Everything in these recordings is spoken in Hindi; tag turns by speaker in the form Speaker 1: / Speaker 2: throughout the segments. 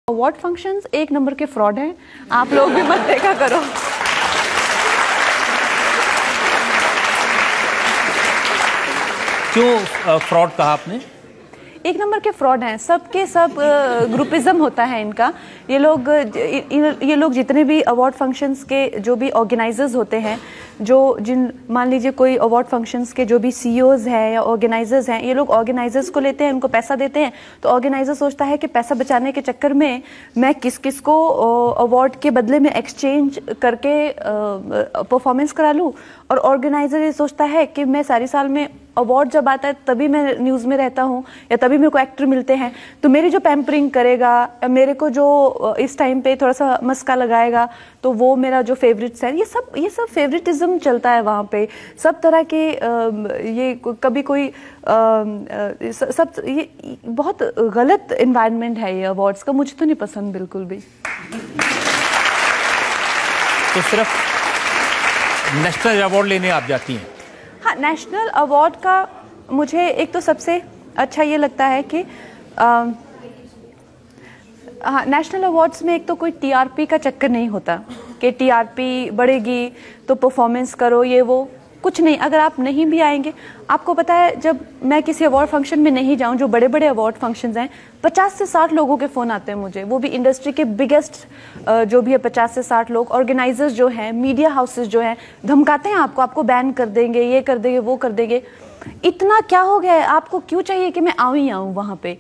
Speaker 1: अवार्ड फंक्शंस एक नंबर के फ्रॉड हैं, आप लोग भी मत देखा करो।
Speaker 2: क्यों फ्रॉड कहा आपने?
Speaker 1: एक नंबर के फ्रॉड हैं, सबके सब ग्रुपिज्म होता है इनका। ये लोग जितने भी अवार्ड फंक्शंस के जो भी ऑर्गेनाइजर्स होते हैं, मान लीजिए कोई अवार्ड फंक्शंस के जो भी सीईओज हैं या ऑर्गेनाइजर्स हैं, ये लोग ऑर्गेनाइजर्स को लेते हैं, उनको पैसा देते हैं, तो ऑर्गेनाइजर सोचता है कि पैसा बचाने के चक्कर में मैं किस को अवार्ड के बदले में एक्सचेंज करके परफॉर्मेंस करा लूँ, और ऑर्गेनाइजर ये सोचता है कि मैं सारी साल में अवार्ड जब आता है तभी मैं न्यूज़ में रहता हूँ या तभी मेरे को एक्टर मिलते हैं, तो मेरी जो पैम्परिंग करेगा, मेरे को जो इस टाइम पे थोड़ा सा मस्का लगाएगा, तो वो मेरा जो फेवरेट्स है, ये सब फेवरेटिज्म चलता है वहाँ पे। सब तरह के ये कभी कोई सब ये बहुत गलत एनवायरनमेंट है ये अवार्ड्स का, मुझे तो नहीं पसंद बिल्कुल भी।
Speaker 2: तो सिर्फ नेशनल अवार्ड लेने आप जाती हैं?
Speaker 1: हाँ, नेशनल अवार्ड का मुझे एक तो सबसे अच्छा ये लगता है कि हाँ, नेशनल अवार्ड्स में एक तो कोई टीआरपी का चक्कर नहीं होता कि टीआरपी बढ़ेगी तो परफॉर्मेंस करो, ये वो कुछ नहीं। अगर आप नहीं भी आएंगे, आपको पता है जब मैं किसी अवार्ड फंक्शन में नहीं जाऊं, जो बड़े बड़े अवार्ड फंक्शंस हैं, 50 से 60 लोगों के फ़ोन आते हैं मुझे, वो भी इंडस्ट्री के बिगेस्ट जो भी है 50 से 60 लोग। ऑर्गेनाइजर्स जो हैं, मीडिया हाउसेस जो हैं, धमकाते हैं आपको बैन कर देंगे, ये कर देंगे, वो कर देंगे। इतना क्या हो गया है, आपको क्यों चाहिए कि मैं आऊँ ही आऊँ वहाँ पे?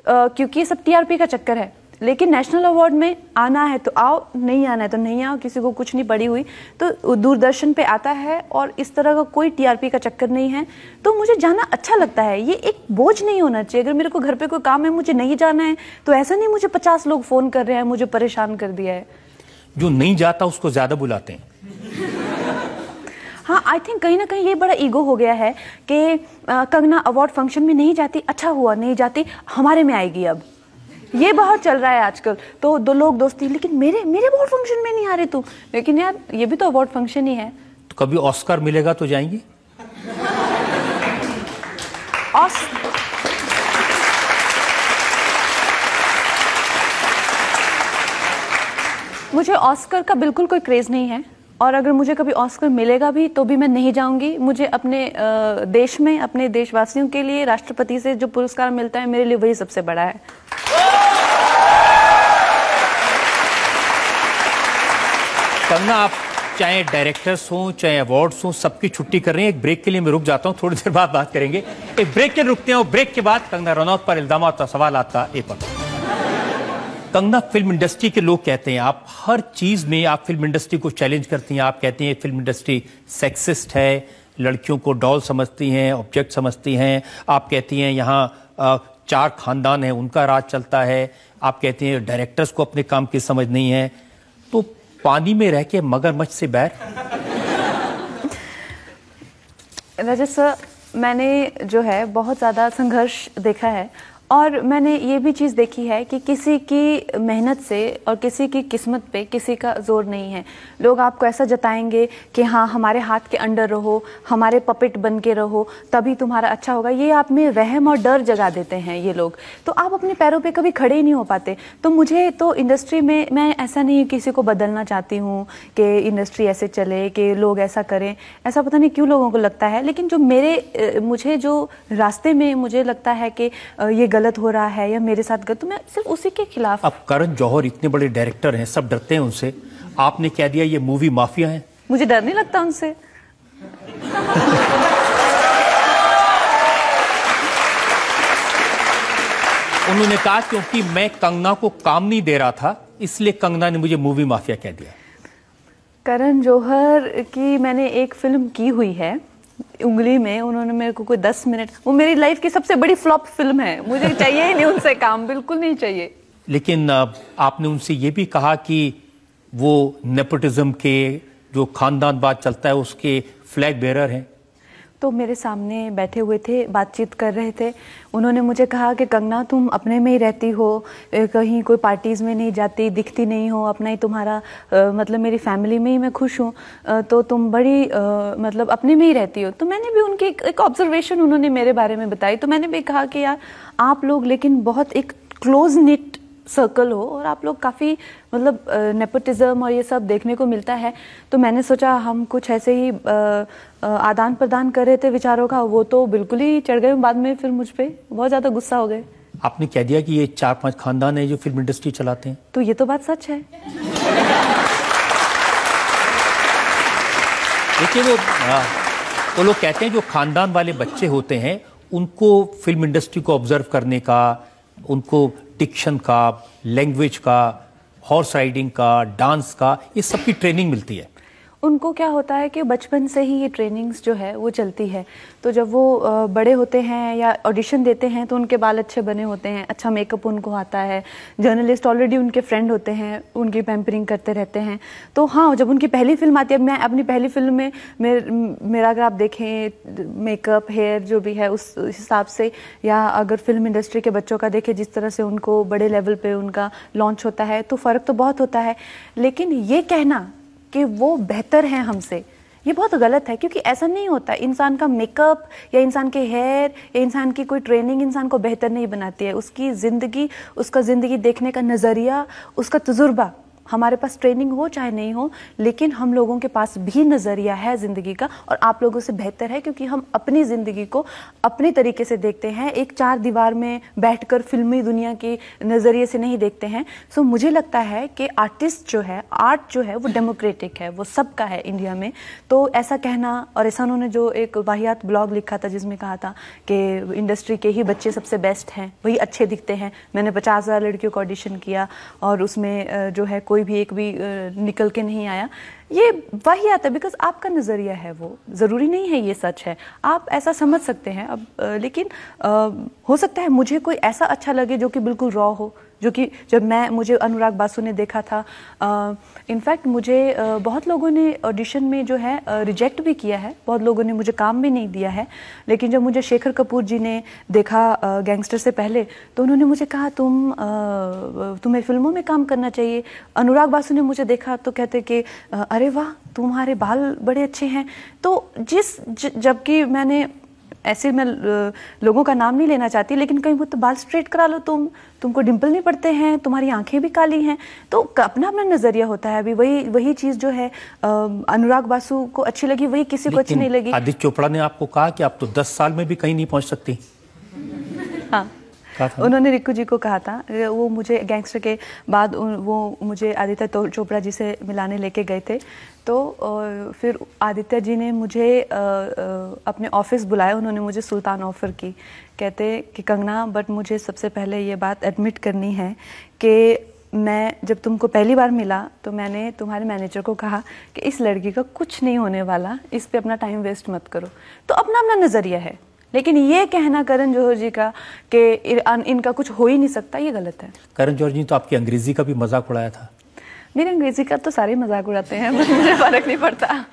Speaker 1: क्योंकि ये सब टीआरपी का चक्कर है। लेकिन नेशनल अवार्ड में आना है तो आओ, नहीं आना है तो नहीं आओ, किसी को कुछ नहीं पड़ी हुई। तो दूरदर्शन पे आता है और इस तरह का कोई टीआरपी का चक्कर नहीं है, तो मुझे जाना अच्छा लगता है। ये एक बोझ नहीं होना चाहिए। अगर मेरे को घर पे कोई काम है, मुझे नहीं जाना है, तो ऐसा नहीं मुझे 50 लोग फोन कर रहे हैं, मुझे परेशान कर दिया है।
Speaker 2: जो नहीं जाता उसको ज्यादा बुलाते हैं।
Speaker 1: हाँ, आई थिंक कहीं ना कहीं ये बड़ा ईगो हो गया है कि कंगना अवार्ड फंक्शन में नहीं जाती, अच्छा हुआ नहीं जाती, हमारे में आएगी अब। ये बहुत चल रहा है आजकल। तो दो लोग दोस्ती, लेकिन मेरे अवार्ड फंक्शन में नहीं आ रहे तुम। लेकिन यार, ये भी तो अवार्ड फंक्शन ही है।
Speaker 2: तो कभी ऑस्कर मिलेगा तो जाएंगी?
Speaker 1: मुझे ऑस्कर का बिल्कुल कोई क्रेज नहीं है, और अगर मुझे कभी ऑस्कर मिलेगा भी तो भी मैं नहीं जाऊंगी। मुझे अपने देश में, अपने देशवासियों के लिए राष्ट्रपति से जो पुरस्कार मिलता है, मेरे लिए वही सबसे बड़ा है।
Speaker 2: कंगना, आप चाहे डायरेक्टर्स हों चाहे अवार्ड्स हों, सबकी छुट्टी कर रही हैं। एक ब्रेक के लिए मैं रुक जाता हूं, थोड़ी देर बाद बात करेंगे। एक ब्रेक के लिए रुकते हैं और ब्रेक के बाद कंगना रनौत पर इल्जामात का सवाल आता है। कंगना, फिल्म इंडस्ट्री के लोग कहते हैं आप हर चीज में आप फिल्म इंडस्ट्री को चैलेंज करती हैं। आप कहती हैं फिल्म इंडस्ट्री सेक्सिस्ट है, लड़कियों को डॉल समझती हैं, ऑब्जेक्ट समझती हैं। आप कहती हैं यहाँ 4 खानदान हैं, उनका राज चलता है। आप कहती हैं डायरेक्टर्स को अपने काम की समझ नहीं है। तो पानी में रह के मगरमच्छ से बैर?
Speaker 1: रजत सर, मैंने जो है बहुत ज़्यादा संघर्ष देखा है, और मैंने ये भी चीज़ देखी है कि किसी की मेहनत से और किसी की किस्मत पे किसी का जोर नहीं है। लोग आपको ऐसा जताएंगे कि हाँ, हमारे हाथ के अंडर रहो, हमारे पपेट बन के रहो, तभी तुम्हारा अच्छा होगा। ये आप में रहम और डर जगा देते हैं ये लोग, तो आप अपने पैरों पे कभी खड़े ही नहीं हो पाते। तो मुझे तो इंडस्ट्री में, मैं ऐसा नहीं किसी को बदलना चाहती हूँ कि इंडस्ट्री ऐसे चले, कि लोग ऐसा करें, ऐसा पता नहीं क्यों लोगों को लगता है। लेकिन जो मुझे जो रास्ते में मुझे लगता है कि ये गलत हो रहा है या मेरे साथ गलत, तो मैं सिर्फ उसी के खिलाफ।
Speaker 2: अब करण जौहर इतने बड़े डायरेक्टर हैं, सब डरते हैं उनसे, आपने कह दिया ये मूवी माफिया है।
Speaker 1: मुझे डर नहीं लगता उनसे।
Speaker 2: उन्होंने कहा क्योंकि मैं कंगना को काम नहीं दे रहा था, इसलिए कंगना ने मुझे मूवी माफिया कह दिया।
Speaker 1: करण जौहर की मैंने एक फिल्म की हुई है, उंगली में, उन्होंने मेरे को कोई 10 मिनट, वो मेरी लाइफ की सबसे बड़ी फ्लॉप फिल्म है। मुझे चाहिए ही नहीं उनसे काम, बिल्कुल नहीं चाहिए।
Speaker 2: लेकिन आपने उनसे ये भी कहा कि वो नेपोटिज्म के जो खानदानवाद चलता है उसके फ्लैग बेरर हैं।
Speaker 1: तो मेरे सामने बैठे हुए थे, बातचीत कर रहे थे, उन्होंने मुझे कहा कि कंगना, तुम अपने में ही रहती हो, कहीं कोई पार्टीज़ में नहीं जाती, दिखती नहीं हो, अपना ही तुम्हारा मतलब मेरी फैमिली में ही मैं खुश हूँ, तो तुम बड़ी मतलब अपने में ही रहती हो। तो मैंने भी उनकी एक ऑब्जर्वेशन उन्होंने मेरे बारे में बताई, तो मैंने भी कहा कि यार आप लोग लेकिन बहुत एक क्लोज निट सर्कल हो और आप लोग काफ़ी मतलब नेपोटिज्म और ये सब देखने को मिलता है, तो मैंने सोचा हम कुछ ऐसे ही आदान प्रदान कर रहे थे विचारों का, वो तो बिल्कुल ही चढ़ गए बाद में, फिर मुझ पे बहुत ज़्यादा गुस्सा हो गए।
Speaker 2: आपने कह दिया कि ये 4-5 खानदान है जो फिल्म इंडस्ट्री चलाते हैं,
Speaker 1: तो ये तो बात सच है।
Speaker 2: देखिए वो लोग कहते हैं जो खानदान वाले बच्चे होते हैं उनको फिल्म इंडस्ट्री को ऑब्जर्व करने का, उनको डिक्शन का, लैंग्वेज का, हॉर्स राइडिंग का, डांस का, ये सब की ट्रेनिंग मिलती है।
Speaker 1: उनको क्या होता है कि बचपन से ही ये ट्रेनिंग्स जो है वो चलती है, तो जब वो बड़े होते हैं या ऑडिशन देते हैं तो उनके बाल अच्छे बने होते हैं, अच्छा मेकअप उनको आता है, जर्नलिस्ट ऑलरेडी उनके फ्रेंड होते हैं, उनकी पैम्परिंग करते रहते हैं। तो हाँ, जब उनकी पहली फिल्म आती है, मैं अपनी पहली फिल्म में मेरा अगर आप देखें मेकअप, हेयर जो भी है उस हिसाब से, या अगर फिल्म इंडस्ट्री के बच्चों का देखें जिस तरह से उनको बड़े लेवल पे उनका लॉन्च होता है, तो फ़र्क तो बहुत होता है। लेकिन ये कहना कि वो बेहतर हैं हमसे, ये बहुत गलत है, क्योंकि ऐसा नहीं होता। इंसान का मेकअप या इंसान के हेयर या इंसान की कोई ट्रेनिंग इंसान को बेहतर नहीं बनाती है। उसकी ज़िंदगी, उसका ज़िंदगी देखने का नज़रिया, उसका तजुर्बा, हमारे पास ट्रेनिंग हो चाहे नहीं हो, लेकिन हम लोगों के पास भी नज़रिया है ज़िंदगी का, और आप लोगों से बेहतर है क्योंकि हम अपनी ज़िंदगी को अपने तरीके से देखते हैं, एक 4 दीवार में बैठकर फिल्मी दुनिया के नज़रिए से नहीं देखते हैं। सो मुझे लगता है कि आर्टिस्ट जो है, आर्ट जो है वो डेमोक्रेटिक है, वो सबका है इंडिया में। तो ऐसा कहना, और ऐसा उन्होंने जो एक वाहियात ब्लॉग लिखा था जिसमें कहा था कि इंडस्ट्री के ही बच्चे सबसे बेस्ट हैं, वही अच्छे दिखते हैं। मैंने 50,000 लड़कियों को ऑडिशन किया और उसमें जो है कोई भी एक भी निकल के नहीं आया, ये वही आता है। बिकॉज आपका नज़रिया है, वो ज़रूरी नहीं है ये सच है, आप ऐसा समझ सकते हैं। अब लेकिन हो सकता है मुझे कोई ऐसा अच्छा लगे जो कि बिल्कुल रॉ हो, जो कि जब मुझे अनुराग बासु ने देखा था, इनफैक्ट मुझे बहुत लोगों ने ऑडिशन में जो है रिजेक्ट भी किया है, बहुत लोगों ने मुझे काम भी नहीं दिया है। लेकिन जब मुझे शेखर कपूर जी ने देखा गैंगस्टर से पहले, तो उन्होंने मुझे कहा तुम्हें फिल्मों में काम करना चाहिए। अनुराग बासु ने मुझे देखा तो कहते कि अरे वाह, तुम्हारे बाल बड़े अच्छे हैं। तो जबकि मैंने ऐसे, मैं लोगों का नाम नहीं लेना चाहती, लेकिन कहीं वो तो बाल स्ट्रेट करा लो, तुमको डिंपल नहीं पड़ते हैं, तुम्हारी आंखें भी काली हैं। तो अपना अपना नजरिया होता है। अभी वही चीज जो है अनुराग बासु को अच्छी लगी, वही किसी को अच्छी नहीं लगी।
Speaker 2: आदित्य चोपड़ा ने आपको कहा कि आप तो 10 साल में भी कहीं नहीं पहुंच सकती।
Speaker 1: हाँ, उन्होंने रिक्कू जी को कहा था। वो मुझे गैंगस्टर के बाद वो मुझे आदित्य चोपड़ा जी से मिलाने लेके गए थे। तो फिर आदित्य जी ने मुझे अपने ऑफिस बुलाया, उन्होंने मुझे सुल्तान ऑफर की। कहते कि कंगना, बट मुझे सबसे पहले ये बात एडमिट करनी है कि मैं जब तुमको पहली बार मिला तो मैंने तुम्हारे मैनेजर को कहा कि इस लड़की का कुछ नहीं होने वाला, इस पे अपना टाइम वेस्ट मत करो। तो अपना अपना नज़रिया है, लेकिन ये कहना करण जौहर जी का कि इनका कुछ हो ही नहीं सकता, ये गलत है।
Speaker 2: करण जौहर जी तो आपकी अंग्रेजी का भी मजाक उड़ाया था।
Speaker 1: मेरे अंग्रेजी का तो सारे मजाक उड़ाते हैं, मुझे फर्क नहीं पड़ता।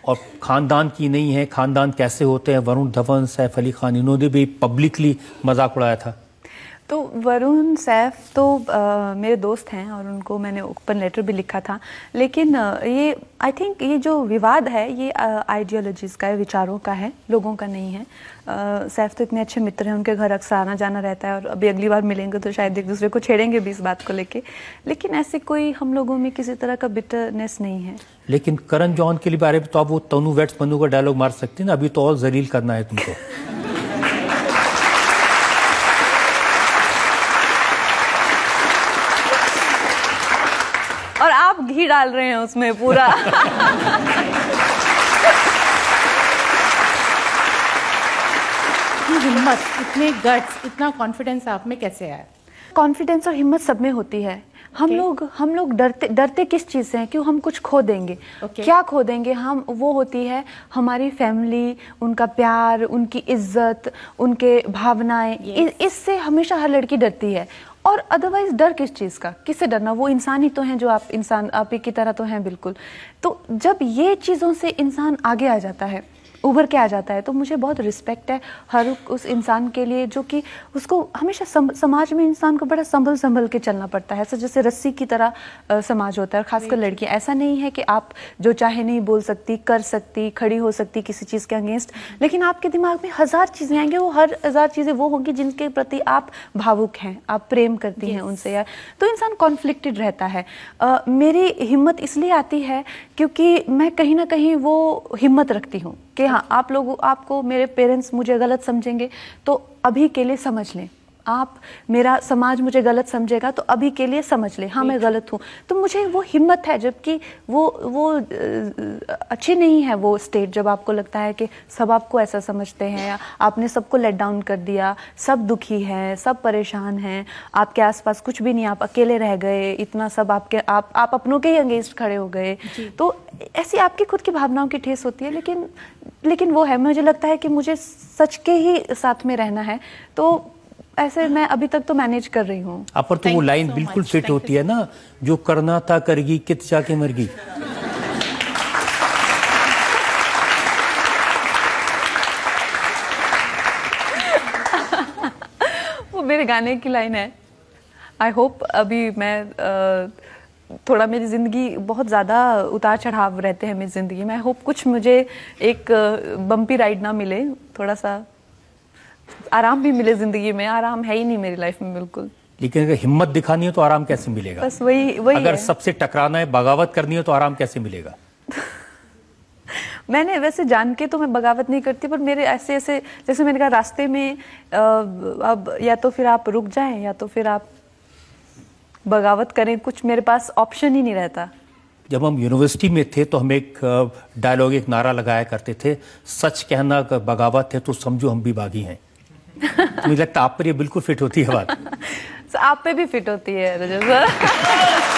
Speaker 2: और खानदान की नहीं है, खानदान कैसे होते हैं, वरुण धवन, सैफ अली खान, इन्होंने भी पब्लिकली मजाक उड़ाया था।
Speaker 1: तो वरुण, सैफ तो मेरे दोस्त हैं और उनको मैंने ओपन लेटर भी लिखा था। लेकिन ये आई थिंक ये जो विवाद है ये आइडियोलॉजीज का है, विचारों का है, लोगों का नहीं है। सैफ तो इतने अच्छे मित्र हैं, उनके घर अक्सर आना जाना रहता है, और अभी अगली बार मिलेंगे तो शायद एक दूसरे को छेड़ेंगे भी इस बात को लेके। लेकिन ऐसे कोई हम लोगों में किसी तरह का बिटरनेस नहीं है।
Speaker 2: लेकिन करण जौहर के बारे में तो आप वो तनु वेट्स मनु का डायलॉग मार सकते हैं ना, अभी तो और जलील करना है तुमको।
Speaker 1: और आप घी डाल रहे हैं उसमें पूरा।
Speaker 3: हिम्मत, इतने गट्स, इतना कॉन्फिडेंस आप में कैसे आया?
Speaker 1: कॉन्फिडेंस और हिम्मत सब में होती है। हम लोग डरते किस चीज़ से हैं? क्यों हम कुछ खो देंगे। क्या खो देंगे हम? वो होती है हमारी फैमिली, उनका प्यार, उनकी इज्जत, उनके भावनाएं। इससे हमेशा हर लड़की डरती है। और अदरवाइज डर किस चीज़ का? किससे डरना? वो इंसान ही तो हैं, जो आप ही की तरह तो हैं बिल्कुल। तो जब ये चीज़ों से इंसान आगे आ जाता है उभर के आ जाता है। तो मुझे बहुत रिस्पेक्ट है हर उस इंसान के लिए जो कि उसको हमेशा समाज में इंसान को बड़ा संभल संभल के चलना पड़ता है, ऐसा जैसे रस्सी की तरह समाज होता है। और खासकर लड़कियां, ऐसा नहीं है कि आप जो चाहे नहीं बोल सकती, कर सकती, खड़ी हो सकती किसी चीज़ के अगेंस्ट, लेकिन आपके दिमाग में हज़ार चीज़ें आएंगी, वो हर हज़ार चीज़ें वो होंगी जिनके प्रति आप भावुक हैं, आप प्रेम करती हैं उनसे यार, तो इंसान कॉन्फ्लिक्टेड रहता है। मेरी हिम्मत इसलिए आती है क्योंकि मैं कहीं ना कहीं वो हिम्मत रखती हूँ कि हाँ, आप लोग, आपको मेरे पेरेंट्स मुझे गलत समझेंगे तो अभी के लिए समझ लें, आप, मेरा समाज मुझे गलत समझेगा तो अभी के लिए समझ ले, हाँ मैं गलत हूँ। तो मुझे वो हिम्मत है, जबकि वो अच्छी नहीं है वो स्टेट जब आपको लगता है कि सब आपको ऐसा समझते हैं, आपने सबको लेट डाउन कर दिया, सब दुखी हैं, सब परेशान हैं, आपके आसपास कुछ भी नहीं, आप अकेले रह गए, इतना सब आप अपनों के ही अगेंस्ट खड़े हो गए। तो ऐसी आपकी खुद की भावनाओं की ठेस होती है, लेकिन वो है, मुझे लगता है कि मुझे सच के ही साथ में रहना है, तो ऐसे मैं अभी तक तो मैनेज कर रही हूँ।
Speaker 2: आप पर तो वो लाइन बिल्कुल फिट होती है ना, जो करना था करगी, कित जाके मरगी।
Speaker 1: वो मेरे गाने की लाइन है। आई होप अभी मैं थोड़ा, मेरी ज़िंदगी बहुत ज़्यादा उतार चढ़ाव रहते हैं मेरी ज़िंदगी में। आई होप कुछ मुझे एक बम्पी राइड ना मिले, थोड़ा सा आराम भी मिले ज़िंदगी में। आराम है ही नहीं मेरी लाइफ में बिल्कुल।
Speaker 2: लेकिन अगर हिम्मत दिखानी है तो आराम कैसे मिलेगा?
Speaker 1: बस वही
Speaker 2: अगर
Speaker 1: है।
Speaker 2: सबसे टकराना है, बगावत करनी है तो आराम कैसे मिलेगा?
Speaker 1: मैंने वैसे जान के तो मैं बगावत नहीं करती, पर मेरे ऐसे जैसे मैंने कहा, रास्ते में अब या तो फिर आप रुक जाएं या तो फिर आप बगावत करें, कुछ मेरे पास ऑप्शन ही नहीं रहता।
Speaker 2: जब हम यूनिवर्सिटी में थे तो हम एक डायलॉग, एक नारा लगाया करते थे, सच कहना अगर बगावत है तो समझो हम भी बागी हैं। मुझे लगता है आप पर ये बिल्कुल फिट होती है बात।
Speaker 1: आप पे भी फिट होती है रजत सर।